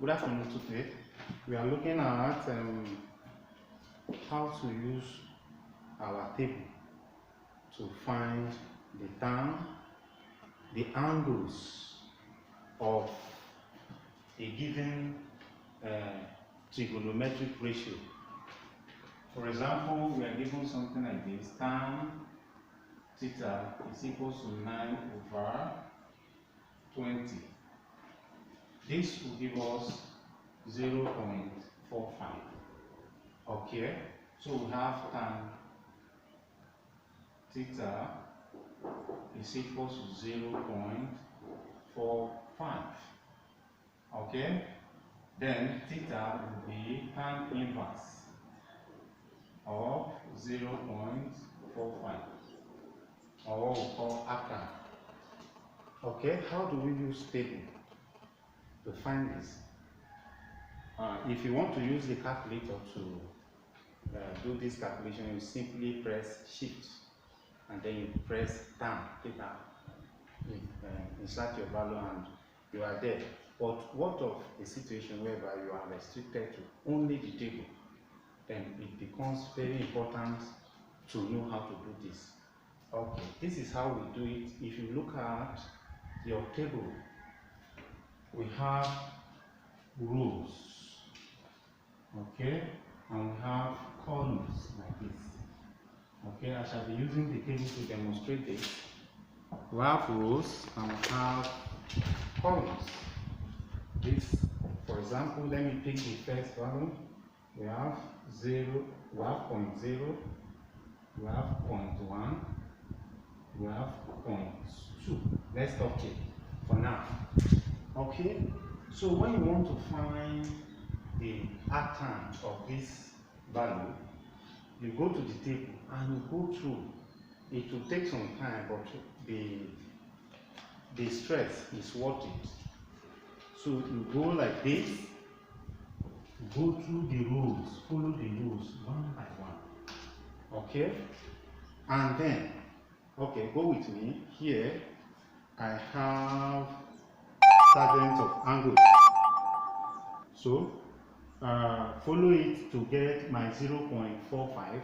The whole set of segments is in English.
Good afternoon. Today we are looking at how to use our table to find the tan, the angles of a given trigonometric ratio. For example, we are given something like this: tan theta is equal to 9/20. This will give us 0.45. Okay, so we have tan theta is equal to 0.45. Okay, then theta will be tan inverse of 0.45, or what we call arctan. Okay, how do we use table to find this? If you want to use the calculator to do this calculation, you simply press shift and then you press tan theta, insert your value, and you are there. But what of a situation whereby you are restricted to only the table? Then it becomes very important to know how to do this. Okay, this is how we do it. If you look at your table, we have rows, okay, and we have columns like this. Okay, I shall be using the table to demonstrate this. We have rows and we have columns. This, for example, let me pick the first value. We have 0, we have 0.0, we have 0.1, we have 0.2. Let's stop here for now. Okay, so when you want to find the arctan of this value, you go to the table and you go through. It will take some time, but the stress is worth it. So you go like this, go through the rows, follow the rows one by one. Okay, and then, okay, go with me. Here I have sergeant of angles. So follow it to get my 0.45.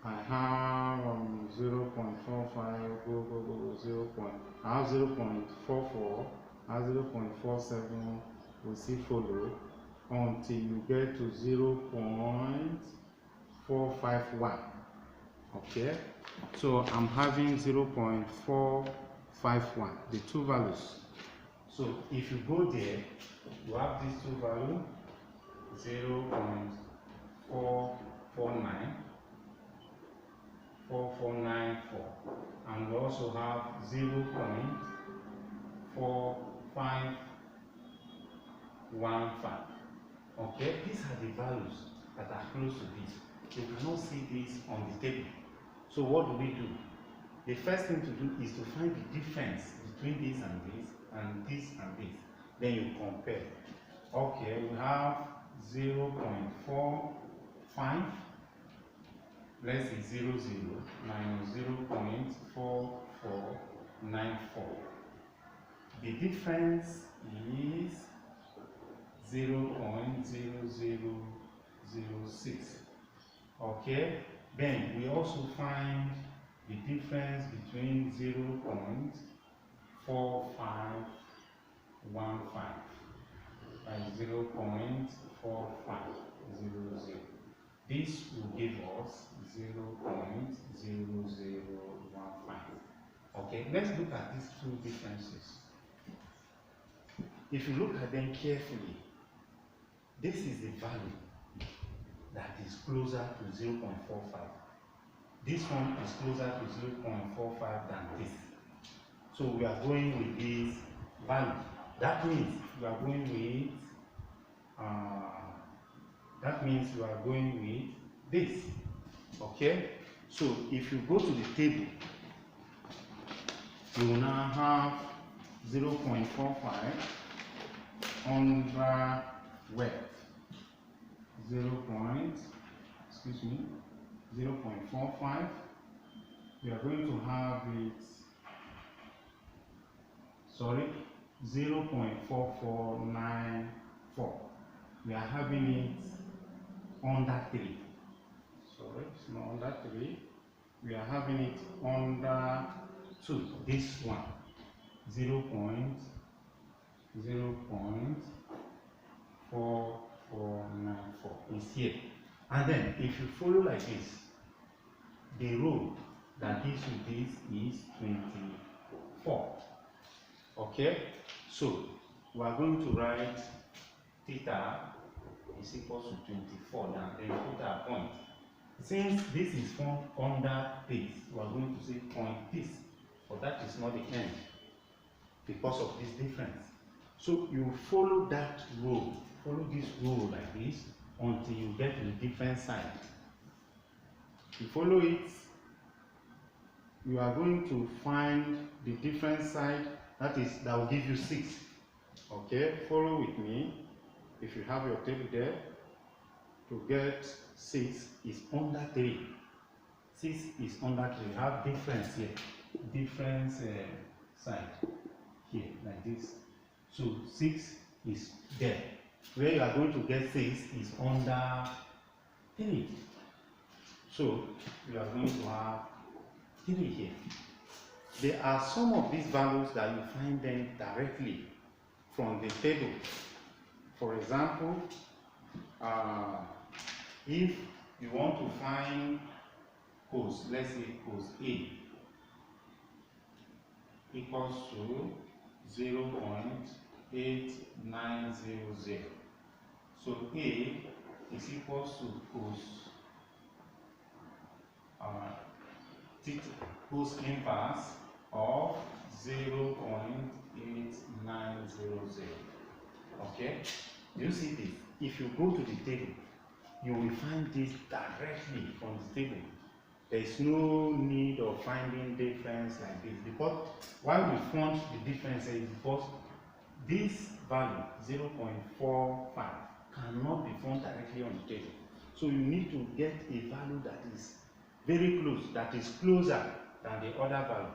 I have 0.45, go, 0. I have 0.44, I have 0.47, we see follow until you get to 0.451. Okay, so I'm having 0.451, the two values. So if you go there, you have these two values, 0.449, 4494, and we also have 0.4515. Okay, these are the values that are close to this. You cannot see this on the table. So what do we do? The first thing to do is to find the difference between this and this, and this and this. Then you compare. Okay, we have 0.45, let's say 00 minus 0.4494. The difference is 0.0006. Okay, then we also find the difference between 0.4515 and 0.4500. This will give us 0.0015. Okay, let's look at these two differences. If you look at them carefully, this is the value that is closer to 0.45. This one is closer to 0.45 than this. So we are going with this value. That means we are going with this. Okay? So if you go to the table, you will now have 0.45 under weight. 0.45. We are going to have it, 0.4494. we are having it under 3. Sorry, it's not under 3. We are having it under 2. This one, 0.4494 is here. And then if you follow like this, the rule that gives you this is 24. Okay, so we are going to write theta is equal to 24 and then put our point. Since this is formed under this, we are going to say point this, but that is not the end because of this difference. So you follow that rule, follow this rule like this until you get to the different side. You follow it, you are going to find the different side, that will give you 6. Okay, follow with me. If you have your table there, to get 6 is under 3. 6 is under 3. You have difference here, different side here like this. So 6 is there. Where you are going to get 6 is under 3. So you are going to have 3 here. There are some of these values that you find them directly from the table. For example, if you want to find cos, let's say cos A equals to 0.8900. So A is equals to cos inverse of 0.8900. Okay, do you see this? If you go to the table, you will find this directly from the table. There is no need of finding difference like this, because why we found the difference is because this value 0.45 cannot be found directly on the table. So you need to get a value that is very close, that is closer than the other value.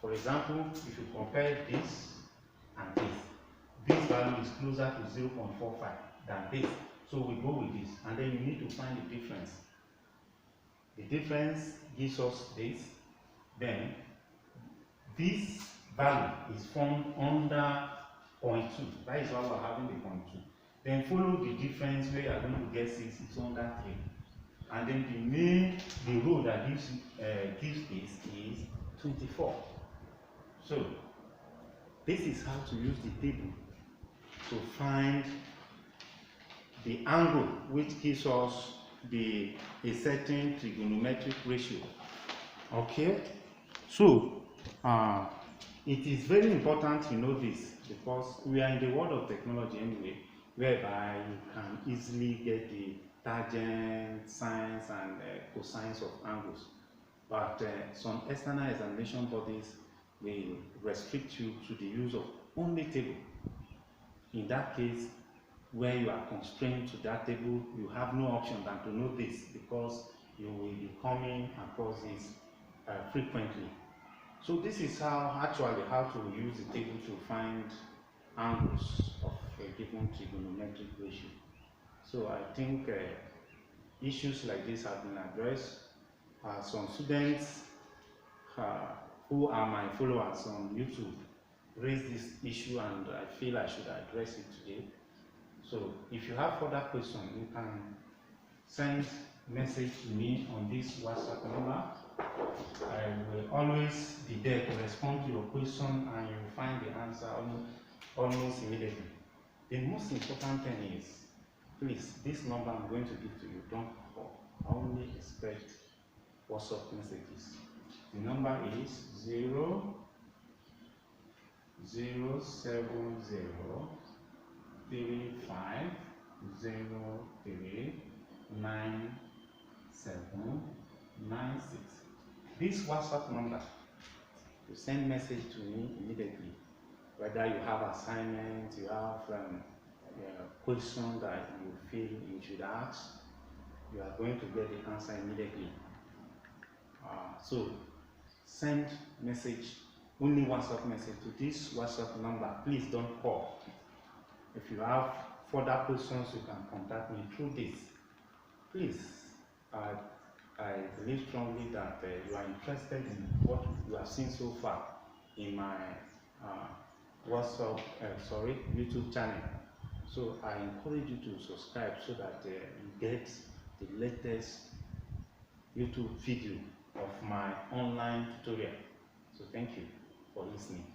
For example, if you compare this and this value is closer to 0.45 than this. So we go with this, and then you need to find the difference. The difference gives us this. Then this value is found under 0.2. That is why we are having the 0.2. Then follow the difference where you are going to get 6 is under 3. And then the row that gives this is 24. So this is how to use the table to find the angle which gives us a certain trigonometric ratio. Okay, so it is very important to know this, because we are in the world of technology anyway, whereby you can easily get the tangent, sines and cosines of angles, but some external examination bodies will restrict you to the use of only table. In that case, where you are constrained to that table, you have no option than to know this, because you will be coming across this frequently. So this is how to use the table to find angles of a given trigonometric ratio. So I think issues like this have been addressed. Some students who are my followers on YouTube raised this issue, and I feel I should address it today. So if you have further questions, you can send message to me on this WhatsApp number. I will always be there to respond to your question, and you will find the answer almost immediately. The most important thing is, please, this number I'm going to give to you, don't call. I only expect WhatsApp messages. The number is 007035039796. This WhatsApp number, you send message to me immediately. Whether you have assignments, you have question that you feel you should ask, you are going to get the answer immediately. So send message, only WhatsApp message to this WhatsApp number. Please don't call. If you have further questions, you can contact me through this. Please, I believe strongly that you are interested in what you have seen so far in my YouTube channel. So I encourage you to subscribe so that you get the latest YouTube video of my online tutorial. So thank you for listening.